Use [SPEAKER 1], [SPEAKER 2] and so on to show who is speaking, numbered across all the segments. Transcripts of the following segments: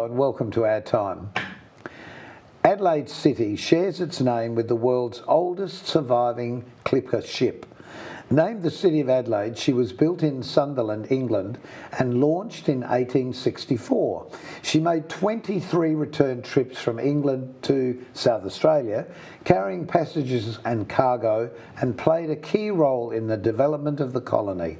[SPEAKER 1] and welcome to our time. Adelaide City shares its name with the world's oldest surviving clipper ship. Named the City of Adelaide, she was built in Sunderland, England, and launched in 1864. She made 23 return trips from England to South Australia, carrying passengers and cargo, and played a key role in the development of the colony.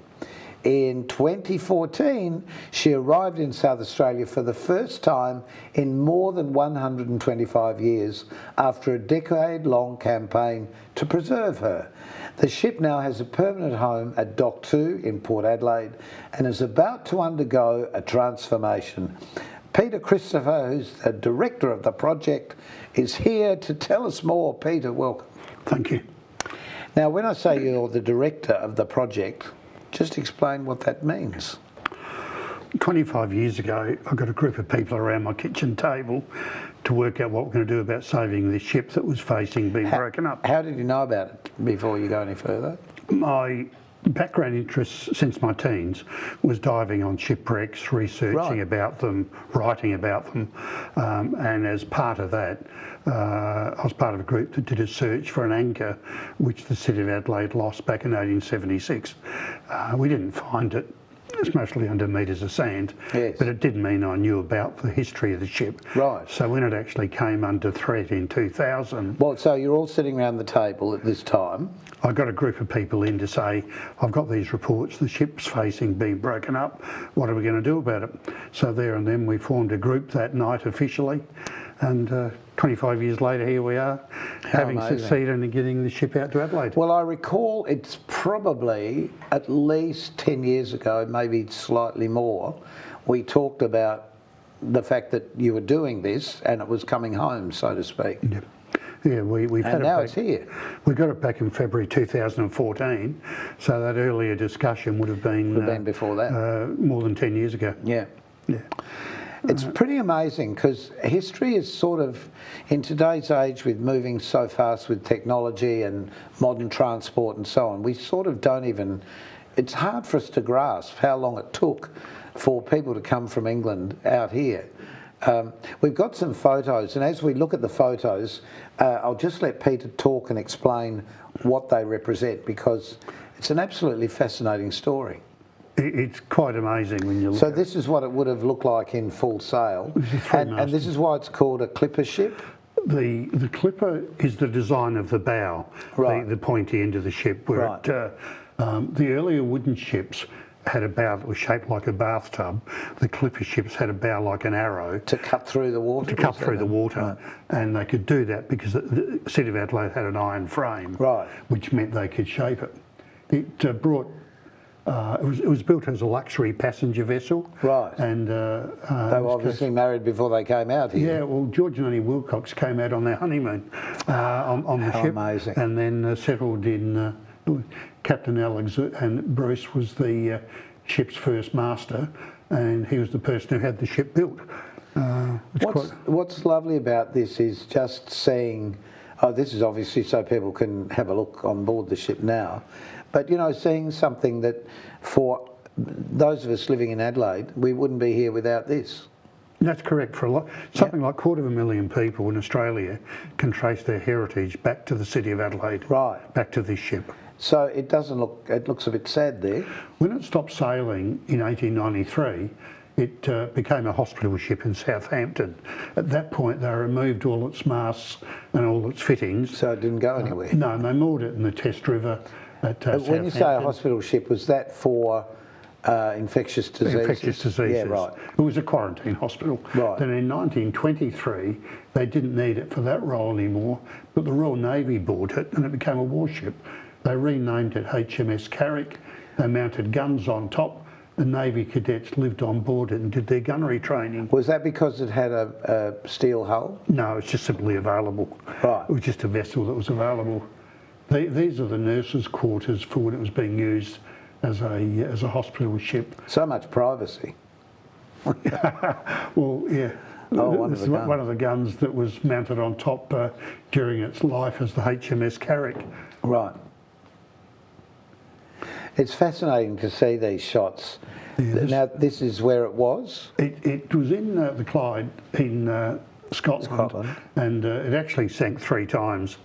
[SPEAKER 1] In 2014, she arrived in South Australia for the first time in more than 125 years after a decade-long campaign to preserve her. The ship now has a permanent home at Dock 2 in Port Adelaide and is about to undergo a transformation. Peter Christopher, who's the director of the project, is here to tell us more. Peter, welcome.
[SPEAKER 2] Thank you.
[SPEAKER 1] Now, when I say you're the director of the project, just explain what that means.
[SPEAKER 2] 25 years ago, I got a group of people around my kitchen table to work out what we're going to do about saving this ship that was facing being broken up.
[SPEAKER 1] How did you know about it before you go any further?
[SPEAKER 2] My background interest since my teens was diving on shipwrecks, researching about them, writing about them, and as part of that, I was part of a group that did a search for an anchor which the City of Adelaide lost back in 1876. We didn't find it. It's mostly under metres of sand,
[SPEAKER 1] yes.
[SPEAKER 2] But it did mean I knew about the history of the ship.
[SPEAKER 1] Right.
[SPEAKER 2] So when it actually came under threat in 2000...
[SPEAKER 1] Well, so you're all sitting around the table at this time.
[SPEAKER 2] I got a group of people in to say, I've got these reports, the ship's facing being broken up, what are we going to do about it? So there and then we formed a group that night officially, and 25 years later here we are, having succeeded in getting the ship out to Adelaide.
[SPEAKER 1] Well, I recall it's probably at least 10 years ago, maybe slightly more, we talked about the fact that you were doing this and it was coming home, so to speak.
[SPEAKER 2] Yep. Yeah, we've had it
[SPEAKER 1] now
[SPEAKER 2] back.
[SPEAKER 1] It's here.
[SPEAKER 2] We got it back in February 2014, so that earlier discussion would have been
[SPEAKER 1] before that,
[SPEAKER 2] more than 10 years ago.
[SPEAKER 1] Yeah.
[SPEAKER 2] Yeah.
[SPEAKER 1] It's pretty amazing because history is sort of, in today's age with moving so fast with technology and modern transport and so on, we sort of don't even, it's hard for us to grasp how long it took for people to come from England out here. We've got some photos, and as we look at the photos, I'll just let Peter talk and explain what they represent because it's an absolutely fascinating story.
[SPEAKER 2] It's quite amazing when you look
[SPEAKER 1] at it. So this is what it would have looked like in full sail, and this is why it's called a clipper ship?
[SPEAKER 2] The clipper is the design of the bow, right. the pointy end of the ship, where right. The earlier wooden ships had a bow that was shaped like a bathtub. The clipper ships had a bow like an arrow.
[SPEAKER 1] To cut through the water?
[SPEAKER 2] To cut through the water. Right. And they could do that because the City of Adelaide had an iron frame,
[SPEAKER 1] right.
[SPEAKER 2] which meant they could shape it. It brought... it was built as a luxury passenger vessel.
[SPEAKER 1] Right.
[SPEAKER 2] And
[SPEAKER 1] they were obviously married before they came out here.
[SPEAKER 2] Yeah, well, George and Annie Wilcox came out on their honeymoon on the ship.
[SPEAKER 1] Amazing.
[SPEAKER 2] And then settled in... Captain Alex and Bruce was the ship's first master, and he was the person who had the ship built.
[SPEAKER 1] What's lovely about this is just seeing... Oh, this is obviously so people can have a look on board the ship now. But, you know, seeing something that for those of us living in Adelaide, we wouldn't be here without this.
[SPEAKER 2] That's correct. For a lot, something like 250,000 people in Australia can trace their heritage back to the City of Adelaide.
[SPEAKER 1] Right. Back
[SPEAKER 2] to this ship.
[SPEAKER 1] So it doesn't look, it looks a bit sad there.
[SPEAKER 2] When it stopped sailing in 1893, it became a hospital ship in Southampton. At that point, they removed all its masts and all its fittings.
[SPEAKER 1] So it didn't go anywhere?
[SPEAKER 2] No, and they moored it in the Test River at Southampton.
[SPEAKER 1] When you say a hospital ship, was that for infectious diseases?
[SPEAKER 2] Infectious diseases.
[SPEAKER 1] Yeah, right.
[SPEAKER 2] It was a quarantine hospital.
[SPEAKER 1] Right.
[SPEAKER 2] Then in 1923, they didn't need it for that role anymore, but the Royal Navy bought it and it became a warship. They renamed it HMS Carrick. They mounted guns on top. The Navy cadets lived on board it and did their gunnery training.
[SPEAKER 1] Was that because it had a steel hull?
[SPEAKER 2] No, it's just simply available.
[SPEAKER 1] Right.
[SPEAKER 2] It was just a vessel that was available. These are the nurses' quarters for when it was being used as a hospital ship.
[SPEAKER 1] So much privacy.
[SPEAKER 2] Well, yeah.
[SPEAKER 1] Oh,
[SPEAKER 2] this is one of the guns that was mounted on top during its life as the HMS Carrick.
[SPEAKER 1] Right. It's fascinating to see these shots Now, this is where it was?
[SPEAKER 2] It was in the Clyde in Scotland. And it actually sank 3 times.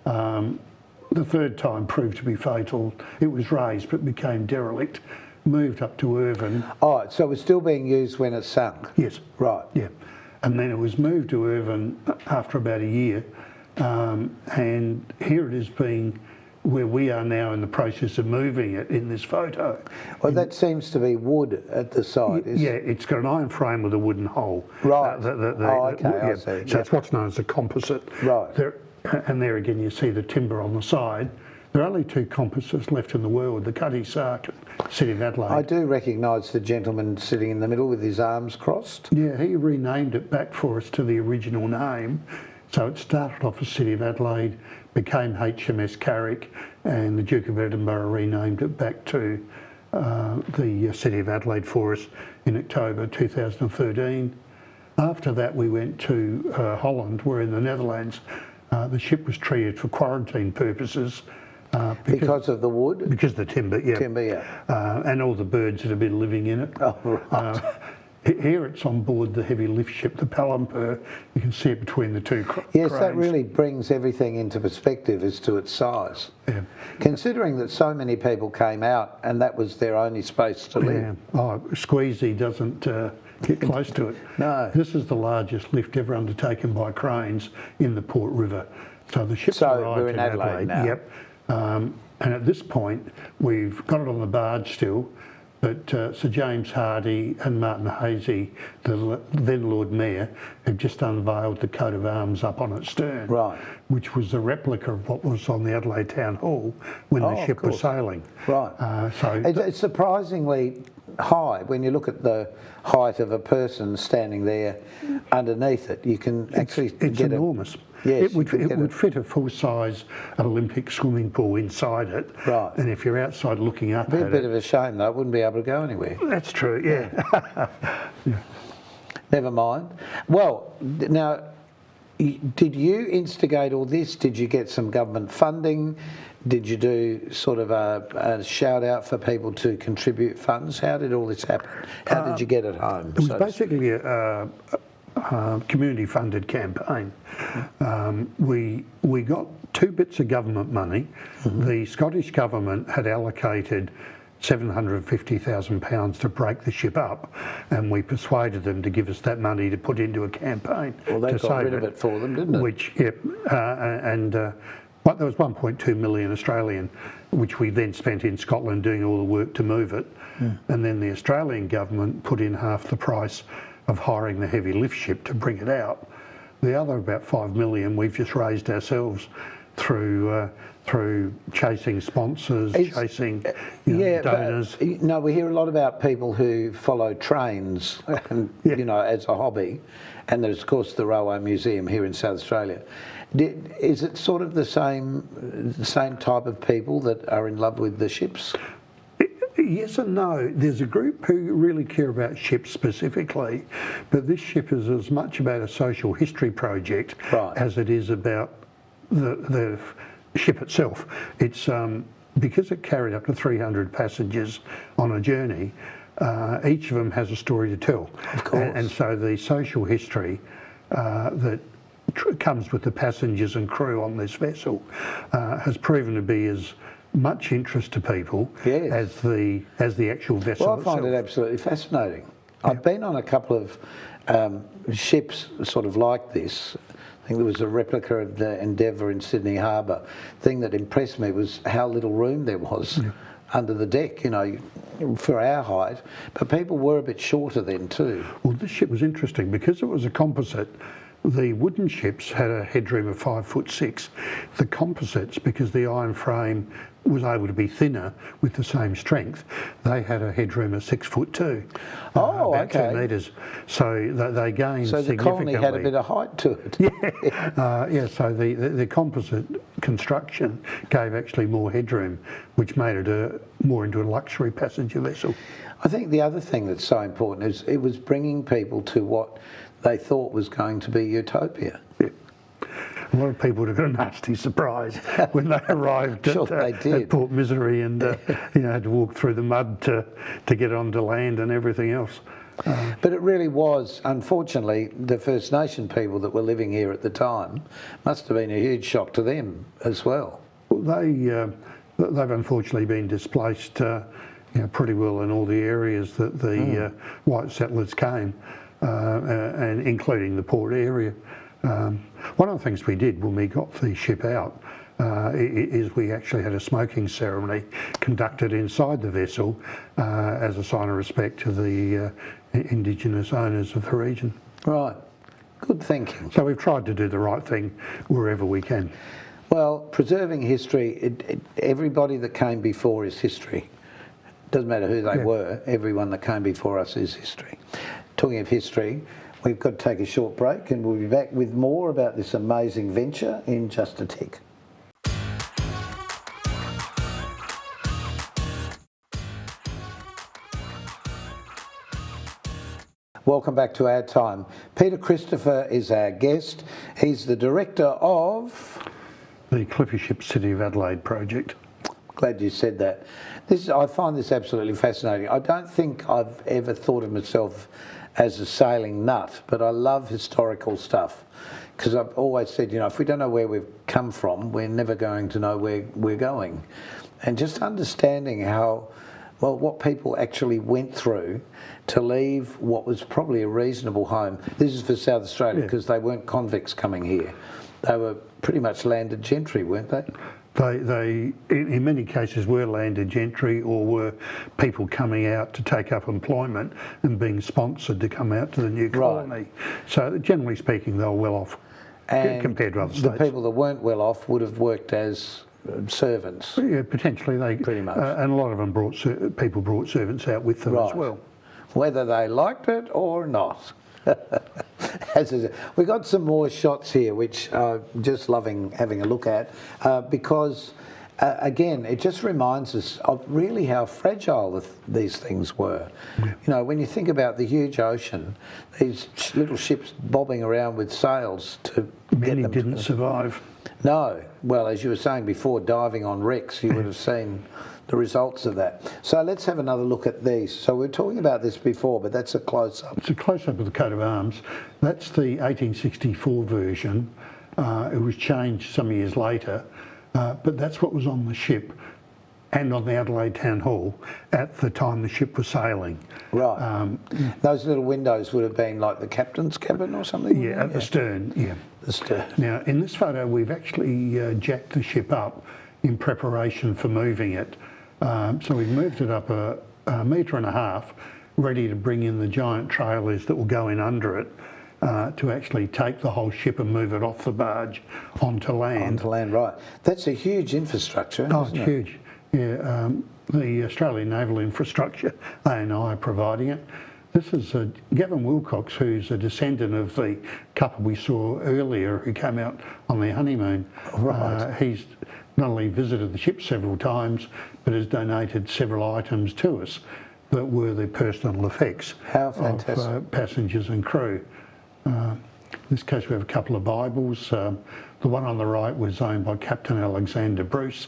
[SPEAKER 2] The third time proved to be fatal. It was raised but became derelict, moved up to Irvine.
[SPEAKER 1] Oh, so it was still being used when it sunk?
[SPEAKER 2] Yes.
[SPEAKER 1] Right.
[SPEAKER 2] Yeah. And then it was moved to Irvine after about a year. And here it is being where we are now in the process of moving it in this photo.
[SPEAKER 1] Well, that seems to be wood at the side.
[SPEAKER 2] Yeah, it's got an iron frame with a wooden hole.
[SPEAKER 1] Right. I see.
[SPEAKER 2] So it's what's known as a composite.
[SPEAKER 1] Right.
[SPEAKER 2] And there again you see the timber on the side. There are only 2 composites left in the world, the Cuddy Sark and City of Adelaide.
[SPEAKER 1] I do recognise the gentleman sitting in the middle with his arms crossed.
[SPEAKER 2] Yeah, he renamed it back for us to the original name. So it started off as City of Adelaide, became HMS Carrick, and the Duke of Edinburgh renamed it back to the City of Adelaide for us in October 2013. After that we went to Holland, where in the Netherlands the ship was treated for quarantine purposes.
[SPEAKER 1] Because of the wood?
[SPEAKER 2] Because of the timber, yeah.
[SPEAKER 1] Timber, yeah.
[SPEAKER 2] And all the birds that have been living in it.
[SPEAKER 1] Oh, right.
[SPEAKER 2] Here it's on board the heavy lift ship, the Palantir. You can see it between the 2 cranes.
[SPEAKER 1] Yes, that really brings everything into perspective as to its size.
[SPEAKER 2] Yeah.
[SPEAKER 1] Considering that so many people came out and that was their only space to live.
[SPEAKER 2] Yeah. Oh, Squeezy doesn't get close to it.
[SPEAKER 1] No.
[SPEAKER 2] This is the largest lift ever undertaken by cranes in the Port River. So the ship's arrived
[SPEAKER 1] we're in Adelaide now.
[SPEAKER 2] Yep. And at this point, we've got it on the barge still, but Sir James Hardy and Martin Hazy, the then Lord Mayor, have just unveiled the coat of arms up on its stern,
[SPEAKER 1] right,
[SPEAKER 2] which was a replica of what was on the Adelaide Town Hall when the ship was sailing.
[SPEAKER 1] Right.
[SPEAKER 2] So
[SPEAKER 1] it's surprisingly high when you look at the height of a person standing there underneath it. You can actually
[SPEAKER 2] it's
[SPEAKER 1] get
[SPEAKER 2] enormous.
[SPEAKER 1] Yes,
[SPEAKER 2] it would fit a full-size Olympic swimming pool inside it.
[SPEAKER 1] Right.
[SPEAKER 2] And if you're outside looking up
[SPEAKER 1] It'd be a bit of a shame though, it wouldn't be able to go anywhere.
[SPEAKER 2] That's true, yeah.
[SPEAKER 1] Yeah. Never mind. Well, now, did you instigate all this? Did you get some government funding? Did you do sort of a shout out for people to contribute funds? How did all this happen? How did you get it home?
[SPEAKER 2] It was basically a community-funded campaign. We got 2 bits of government money. Mm-hmm. The Scottish government had allocated £750,000 to break the ship up, and we persuaded them to give us that money to put into a campaign.
[SPEAKER 1] Well, they got rid of it for them, didn't it?
[SPEAKER 2] Which, yep, but there was 1.2 million Australian, which we then spent in Scotland doing all the work to move it. Mm. And then the Australian government put in half the price of hiring the heavy lift ship to bring it out. The other about 5 million we've just raised ourselves through chasing sponsors, chasing donors.
[SPEAKER 1] No, we hear a lot about people who follow trains, and, as a hobby, and there's of course the Railway Museum here in South Australia. Is it sort of the same type of people that are in love with the ships?
[SPEAKER 2] Yes and no. There's a group who really care about ships specifically, but this ship is as much about a social history project as it is about the ship itself. It's because it carried up to 300 passengers on a journey. Each of them has a story to tell.
[SPEAKER 1] Of course.
[SPEAKER 2] And so the social history that comes with the passengers and crew on this vessel has proven to be as much interest to people as the actual vessel itself.
[SPEAKER 1] Well, I find it absolutely fascinating. Yeah. I've been on a couple of ships sort of like this. I think there was a replica of the Endeavour in Sydney Harbour. The thing that impressed me was how little room there was under the deck, for our height. But people were a bit shorter then too.
[SPEAKER 2] Well, this ship was interesting because it was a composite. The wooden ships had a headroom of 5'6". The composites, because the iron frame was able to be thinner with the same strength, they had a headroom of 6'2". About 2 metres. So they gained significantly.
[SPEAKER 1] So the colony had a bit of height to it.
[SPEAKER 2] Yeah. So the composite construction gave actually more headroom, which made it more into a luxury passenger vessel.
[SPEAKER 1] I think the other thing that's so important is it was bringing people to what they thought was going to be utopia.
[SPEAKER 2] Yeah. A lot of people would have got a nasty surprise when they arrived
[SPEAKER 1] Sure they did.
[SPEAKER 2] at Port Misery and had to walk through the mud to get onto land and everything else.
[SPEAKER 1] But it really was, unfortunately, the First Nation people that were living here at the time must have been a huge shock to them as well.
[SPEAKER 2] They've unfortunately been displaced pretty well in all the areas that the white settlers came, and including the port area. One of the things we did when we got the ship out is we actually had a smoking ceremony conducted inside the vessel as a sign of respect to the Indigenous owners of the region.
[SPEAKER 1] Right, good thinking.
[SPEAKER 2] So we've tried to do the right thing wherever we can.
[SPEAKER 1] Well, preserving history, everybody that came before is history. Doesn't matter who they were, everyone that came before us is history. Talking of history, we've got to take a short break and we'll be back with more about this amazing venture in just a tick. Welcome back to Our Time. Peter Christopher is our guest. He's the director of
[SPEAKER 2] the Clipper Ship City of Adelaide project.
[SPEAKER 1] Glad you said that. I find this absolutely fascinating. I don't think I've ever thought of myself as a sailing nut, but I love historical stuff because I've always said, if we don't know where we've come from, we're never going to know where we're going. And just understanding what people actually went through to leave what was probably a reasonable home. This is for South Australia because they weren't convicts coming here. They were pretty much landed gentry, weren't they?
[SPEAKER 2] They in many cases were landed gentry or were people coming out to take up employment and being sponsored to come out to the new colony. So generally speaking, they were well off compared to other states.
[SPEAKER 1] The people that weren't well off would have worked as servants.
[SPEAKER 2] Yeah, potentially they pretty much, and a lot of them brought servants out with them as well,
[SPEAKER 1] whether they liked it or not. We've got some more shots here, which I'm just loving having a look at, because again, it just reminds us of really how fragile these things were. When you think about the huge ocean, these little ships bobbing around with sails to
[SPEAKER 2] many didn't survive.
[SPEAKER 1] No. Well, as you were saying before, diving on wrecks, you would have seen the results of that. So let's have another look at these. So we were talking about this before, but that's a close-up.
[SPEAKER 2] It's a close-up of the coat of arms. That's the 1864 version. It was changed some years later, but that's what was on the ship and on the Adelaide Town Hall at the time the ship was sailing.
[SPEAKER 1] Right. Those little windows would have been like the captain's cabin or something?
[SPEAKER 2] Yeah, at the stern, yeah.
[SPEAKER 1] The stern.
[SPEAKER 2] Now, in this photo, we've actually jacked the ship up in preparation for moving it. So we've moved it up a metre and a half, ready to bring in the giant trailers that will go in under it to actually take the whole ship and move it off the barge onto land.
[SPEAKER 1] Onto land, right. That's a huge infrastructure, isn't it?
[SPEAKER 2] Huge. Yeah, the Australian Naval Infrastructure, ANI, are providing it. This is Gavin Wilcox, who's a descendant of the couple we saw earlier who came out on their honeymoon.
[SPEAKER 1] Right.
[SPEAKER 2] He's not only visited the ship several times, but has donated several items to us that were the personal effects of passengers and crew. In this case, we have a couple of Bibles. The one on the right was owned by Captain Alexander Bruce.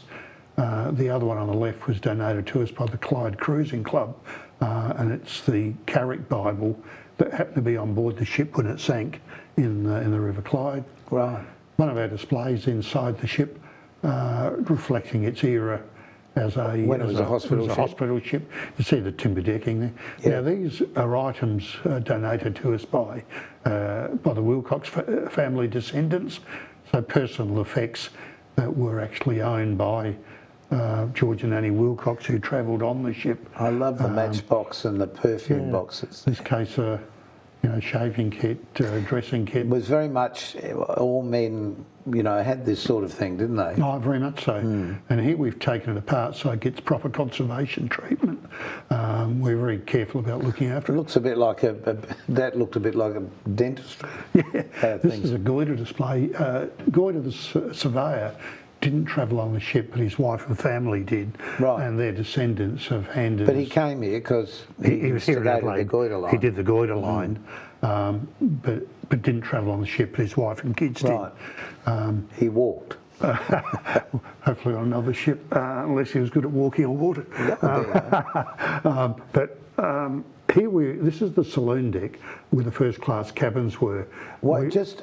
[SPEAKER 2] The other one on the left was donated to us by the Clyde Cruising Club, and it's the Carrick Bible that happened to be on board the ship when it sank in the River Clyde.
[SPEAKER 1] Right.
[SPEAKER 2] One of our displays inside the ship, reflecting its era as a hospital ship. You see the timber decking there. Yeah. Now these are items donated to us by the Wilcox family descendants, so personal effects that were actually owned by George and Annie Wilcox, who travelled on the ship.
[SPEAKER 1] I love the matchbox and the perfume boxes.
[SPEAKER 2] In this case, shaving kit, dressing kit.
[SPEAKER 1] It was very much all men, had this sort of thing, didn't they?
[SPEAKER 2] Oh, very much so. And here we've taken it apart so it gets proper conservation treatment. We're very careful about looking after it.
[SPEAKER 1] It looks a bit like that looked a bit like a dentistry.
[SPEAKER 2] Yeah, this is a goiter display. Goiter the surveyor didn't travel on the ship, but his wife and family did,
[SPEAKER 1] Right.
[SPEAKER 2] and their descendants have handed.
[SPEAKER 1] But he came here because
[SPEAKER 2] he was here in Adelaide.
[SPEAKER 1] the goiter line.
[SPEAKER 2] He did the goiter line, but didn't travel on the ship. But his wife and kids
[SPEAKER 1] Right. He walked.
[SPEAKER 2] did. Hopefully on another ship, unless he was good at walking on water. This is the saloon deck where the first class cabins were.
[SPEAKER 1] What? Just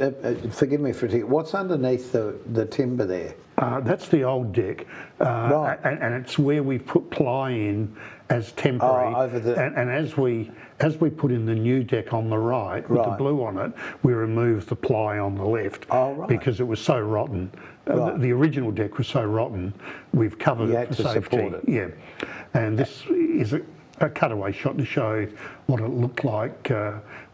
[SPEAKER 1] forgive me for what's underneath the timber there?
[SPEAKER 2] That's the old deck,
[SPEAKER 1] Right.
[SPEAKER 2] and it's where we put ply in as temporary.
[SPEAKER 1] Over the.
[SPEAKER 2] And as we put in the new deck on the right with the
[SPEAKER 1] Right.
[SPEAKER 2] blue on it, we removed the ply on the left
[SPEAKER 1] Right.
[SPEAKER 2] because it was so rotten.
[SPEAKER 1] Right.
[SPEAKER 2] The original deck was so rotten, we've covered
[SPEAKER 1] You
[SPEAKER 2] it
[SPEAKER 1] had
[SPEAKER 2] for
[SPEAKER 1] to
[SPEAKER 2] safety.
[SPEAKER 1] support it.
[SPEAKER 2] Yeah, and this is a cutaway shot to show what it looked like.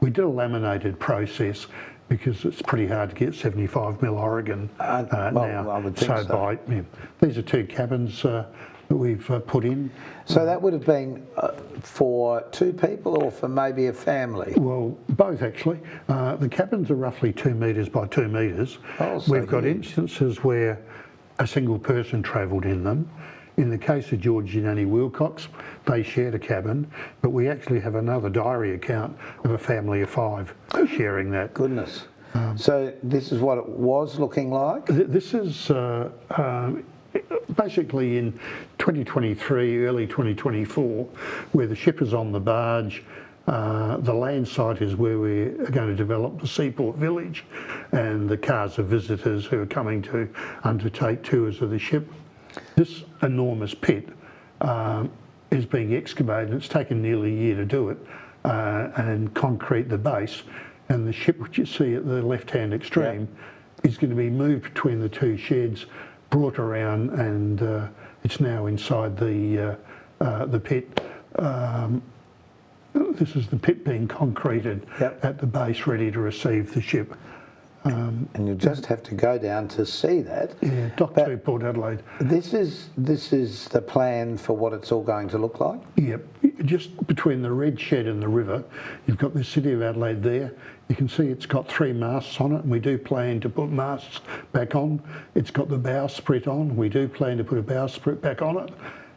[SPEAKER 2] We did a laminated process because it's pretty hard to get 75mm Oregon now.
[SPEAKER 1] I would think so.
[SPEAKER 2] These are two cabins that we've put in.
[SPEAKER 1] So that would have been for two people or for maybe a family?
[SPEAKER 2] Well, both actually. The cabins are roughly 2 metres by 2 metres.
[SPEAKER 1] Oh, so
[SPEAKER 2] We've got
[SPEAKER 1] huge.
[SPEAKER 2] instances where a single person travelled in them. In the case of George and Annie Wilcox, they shared a cabin, but we actually have another diary account of a family of 5 sharing that.
[SPEAKER 1] Goodness. So this is what it was looking like?
[SPEAKER 2] This is basically in 2023, early 2024, where the ship is on the barge. The land site is where we're going to develop the seaport village, and the cars of visitors who are coming to undertake tours of the ship. This enormous pit is being excavated. It's taken nearly a year to do it, and concrete the base. And the ship, which you see at the left-hand extreme, is going to be moved between the two sheds, brought around, and it's now inside the pit. This is the pit being concreted at the base, ready to receive the ship.
[SPEAKER 1] And you just have to go down to see that.
[SPEAKER 2] Yeah, Dock 2, Port Adelaide.
[SPEAKER 1] This is the plan for what it's all going to look like?
[SPEAKER 2] Yep, just between the red shed and the river, you've got the City of Adelaide there. You can see it's got 3 masts on it, and we do plan to put masts back on. It's got the bowsprit on. We do plan to put a bowsprit back on it.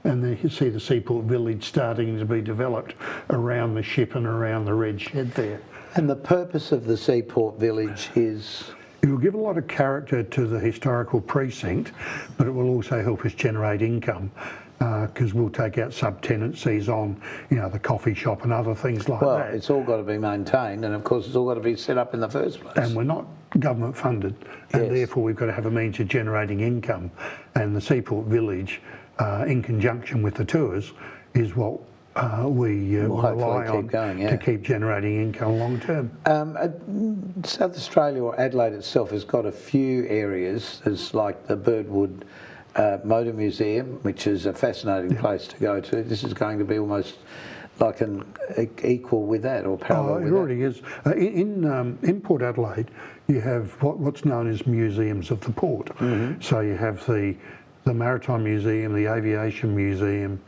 [SPEAKER 2] And then you see the seaport village starting to be developed around the ship and around the red shed there.
[SPEAKER 1] And the purpose of the seaport village is?
[SPEAKER 2] It will give a lot of character to the historical precinct, but it will also help us generate income because we'll take out sub-tenancies on, the coffee shop and other things like that.
[SPEAKER 1] Well, it's all got to be maintained, and of course it's all got to be set up in the first place.
[SPEAKER 2] And we're not government funded, and therefore we've got to have a means of generating income. And the seaport village, in conjunction with the tours, is what we rely on to keep generating income long term.
[SPEAKER 1] South Australia or Adelaide itself has got a few areas. There's like the Birdwood Motor Museum, which is a fascinating place to go to. This is going to be almost like an equal with that or parallel with that.
[SPEAKER 2] It already is. In Port Adelaide, you have what's known as museums of the port. Mm-hmm. So you have the Maritime Museum, the Aviation Museum,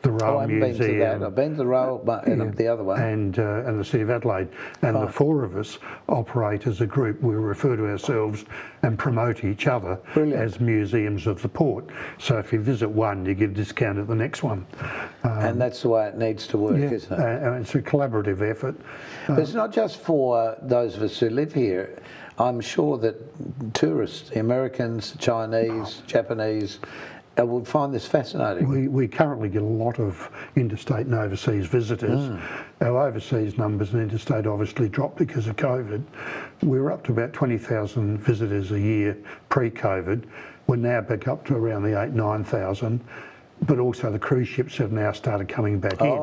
[SPEAKER 2] the Rail Museum.
[SPEAKER 1] Been to that. I've been to the Rail, and the other one.
[SPEAKER 2] And the City of Adelaide. And the 4 of us operate as a group. We refer to ourselves and promote each other as museums of the port. So if you visit one, you get a discount at the next one.
[SPEAKER 1] And that's the way it needs to work, isn't it?
[SPEAKER 2] And it's a collaborative effort.
[SPEAKER 1] But it's not just for those of us who live here. I'm sure that tourists, Americans, Chinese, Japanese, would find this fascinating.
[SPEAKER 2] We currently get a lot of interstate and overseas visitors. Our overseas numbers and interstate obviously dropped because of COVID. We were up to about 20,000 visitors a year pre-COVID. We're now back up to around the 8,000-9,000. But also the cruise ships have now started coming back in,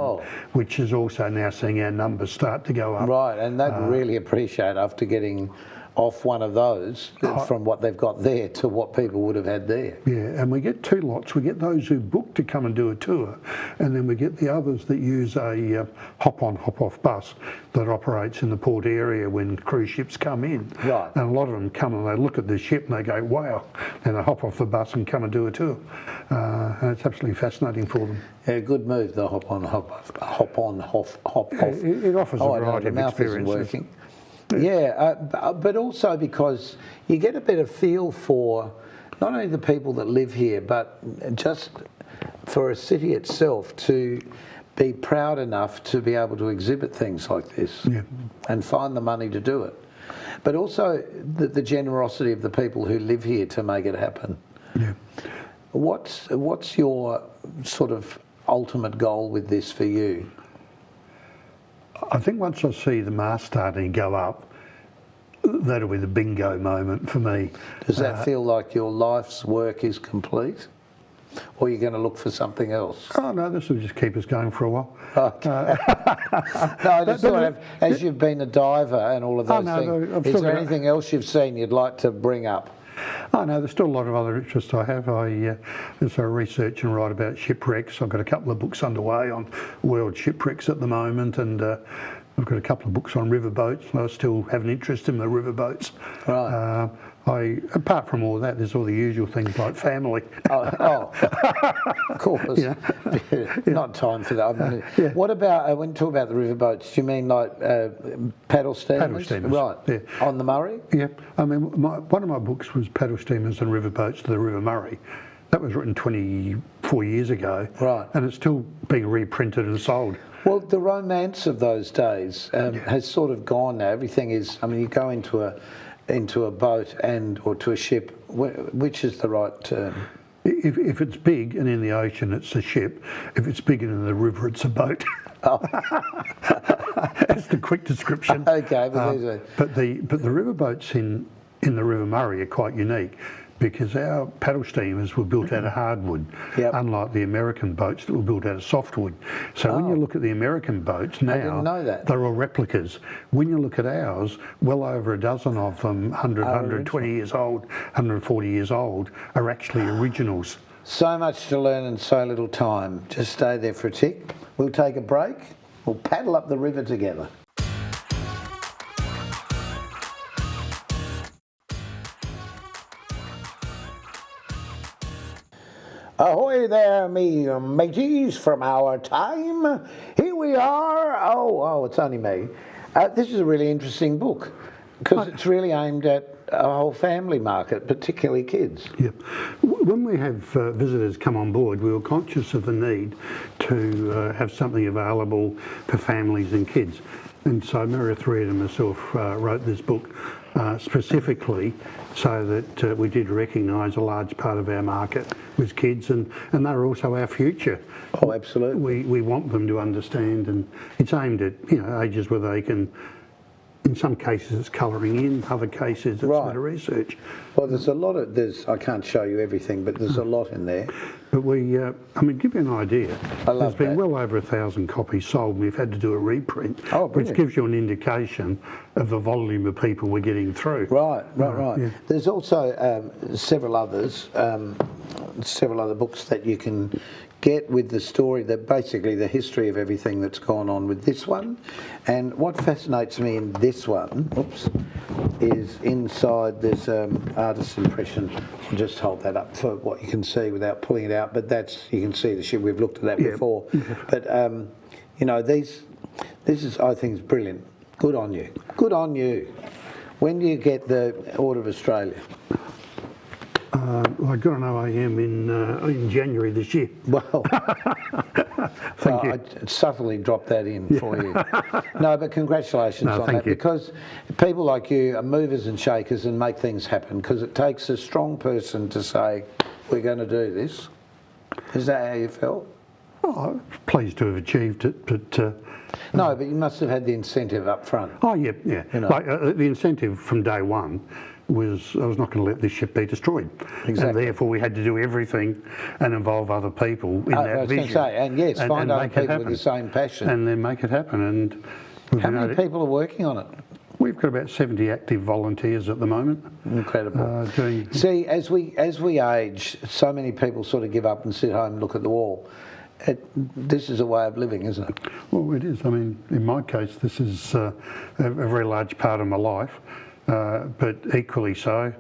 [SPEAKER 2] which is also now seeing our numbers start to go up.
[SPEAKER 1] Right, and they'd really appreciate after getting off one of those from what they've got there to what people would have had there.
[SPEAKER 2] Yeah, and we get 2 lots. We get those who book to come and do a tour, and then we get the others that use a hop-on, hop-off bus that operates in the port area when cruise ships come in.
[SPEAKER 1] Right.
[SPEAKER 2] And a lot of them come and they look at the ship and they go, wow, and they hop off the bus and come and do a tour. And it's absolutely fascinating for them.
[SPEAKER 1] Yeah, good move, the hop-on, hop-off, hop-on, hop-off.
[SPEAKER 2] It offers a variety of experiences.
[SPEAKER 1] Working. Yeah, but also because you get a better feel for not only the people that live here, but just for a city itself to be proud enough to be able to exhibit things like this and find the money to do it. But also the generosity of the people who live here to make it happen.
[SPEAKER 2] Yeah.
[SPEAKER 1] What's your sort of ultimate goal with this for you?
[SPEAKER 2] I think once I see the mast starting to go up, that'll be the bingo moment for me.
[SPEAKER 1] Does that feel like your life's work is complete? Or are you going to look for something else?
[SPEAKER 2] Oh no, this will just keep us going for a while.
[SPEAKER 1] Okay. No, I just thought, as you've been a diver and all of those things, is there anything else you've seen you'd like to bring up?
[SPEAKER 2] Oh no, there's still a lot of other interests I have. I research and write about shipwrecks. I've got a couple of books underway on world shipwrecks at the moment, and I've got a couple of books on riverboats. I still have an interest in the riverboats.
[SPEAKER 1] Right.
[SPEAKER 2] Apart from all that, there's all the usual things like family.
[SPEAKER 1] Of course.
[SPEAKER 2] Yeah.
[SPEAKER 1] Not time for that. What about, when you talk about the riverboats, do you mean like paddle steamers?
[SPEAKER 2] Paddle steamers.
[SPEAKER 1] Right.
[SPEAKER 2] Yeah.
[SPEAKER 1] On the Murray?
[SPEAKER 2] Yeah. I mean, one of my books was Paddle Steamers and Riverboats to the River Murray. That was written 24 years ago.
[SPEAKER 1] Right.
[SPEAKER 2] And it's still being reprinted and sold.
[SPEAKER 1] Well, the romance of those days has sort of gone now. Everything is, I mean, you go into a boat or to a ship, which is the right term?
[SPEAKER 2] If it's big and in the ocean, it's a ship. If it's big and in the river, it's a boat.
[SPEAKER 1] Oh.
[SPEAKER 2] That's the quick description.
[SPEAKER 1] Okay,
[SPEAKER 2] but the riverboats in the River Murray are quite unique, because our paddle steamers were built out of hardwood, unlike the American boats that were built out of softwood. So when you look at the American boats now,
[SPEAKER 1] I didn't know that.
[SPEAKER 2] They're all replicas. When you look at ours, well over a dozen of them, 120 years old, 140 years old, are actually originals.
[SPEAKER 1] So much to learn in so little time. Just stay there for a tick. We'll take a break. We'll paddle up the river together. Ahoy there, me mateys from our time. Here we are. Oh, it's only me. This is a really interesting book because it's really aimed at a whole family market, particularly kids.
[SPEAKER 2] Yep. When we have visitors come on board, we were conscious of the need to have something available for families and kids. And so Meredith Reid and myself wrote this book specifically so that we did recognise a large part of our market was kids, and they're also our future.
[SPEAKER 1] Oh, absolutely.
[SPEAKER 2] We want them to understand, and it's aimed at ages where they can. In some cases, it's colouring in. Other cases, it's a bit of research.
[SPEAKER 1] Well, there's a lot of I can't show you everything, but there's a lot in there.
[SPEAKER 2] But give you an idea. There's been well over 1,000 copies sold, and we've had to do a reprint, which gives you an indication of the volume of people we're getting through.
[SPEAKER 1] Right.
[SPEAKER 2] Yeah.
[SPEAKER 1] There's also several other books that you can get with the story, that basically the history of everything that's gone on with this one. And what fascinates me in this one, is inside there's artist's impression. I'll just hold that up for what you can see without pulling it out, but you can see the ship. We've looked at that before. But this is, I think, is brilliant. Good on you. Good on you. When do you get the Order of Australia?
[SPEAKER 2] I got an OAM in January this year.
[SPEAKER 1] Well,
[SPEAKER 2] thank you.
[SPEAKER 1] I subtly dropped that in for you. No, but congratulations on that, because people like you are movers and shakers and make things happen, because it takes a strong person to say, we're going to do this. Is that how you felt?
[SPEAKER 2] Oh, I'm pleased to have achieved it, but...
[SPEAKER 1] No, but you must have had the incentive up front.
[SPEAKER 2] Oh, yeah. Like, the incentive from day one was I was not going to let this ship be destroyed.
[SPEAKER 1] Exactly.
[SPEAKER 2] And therefore we had to do everything and involve other people in that vision.
[SPEAKER 1] I was going to say, find other people with the same passion.
[SPEAKER 2] And then make it happen. And
[SPEAKER 1] how many people are working on it?
[SPEAKER 2] We've got about 70 active volunteers at the moment.
[SPEAKER 1] Incredible. See, as we age, so many people sort of give up and sit home and look at the wall. This is a way of living, isn't it?
[SPEAKER 2] Well, it is. I mean, in my case, this is a very large part of my life. But equally so,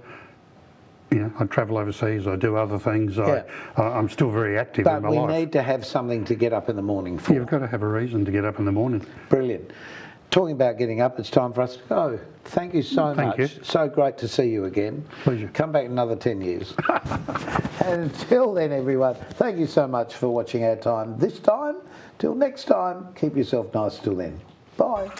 [SPEAKER 2] I travel overseas, I do other things, I'm still very active in my life.
[SPEAKER 1] But we need to have something to get up in the morning for.
[SPEAKER 2] You've got to have a reason to get up in the morning.
[SPEAKER 1] Brilliant. talking about getting up, it's time for us to go. Thank you so
[SPEAKER 2] Thank
[SPEAKER 1] much.
[SPEAKER 2] you.
[SPEAKER 1] So great to see you again.
[SPEAKER 2] Pleasure.
[SPEAKER 1] Come back another 10 years. And until then, everyone, thank you so much for watching our time this time. Till next time, keep yourself nice till then. Bye.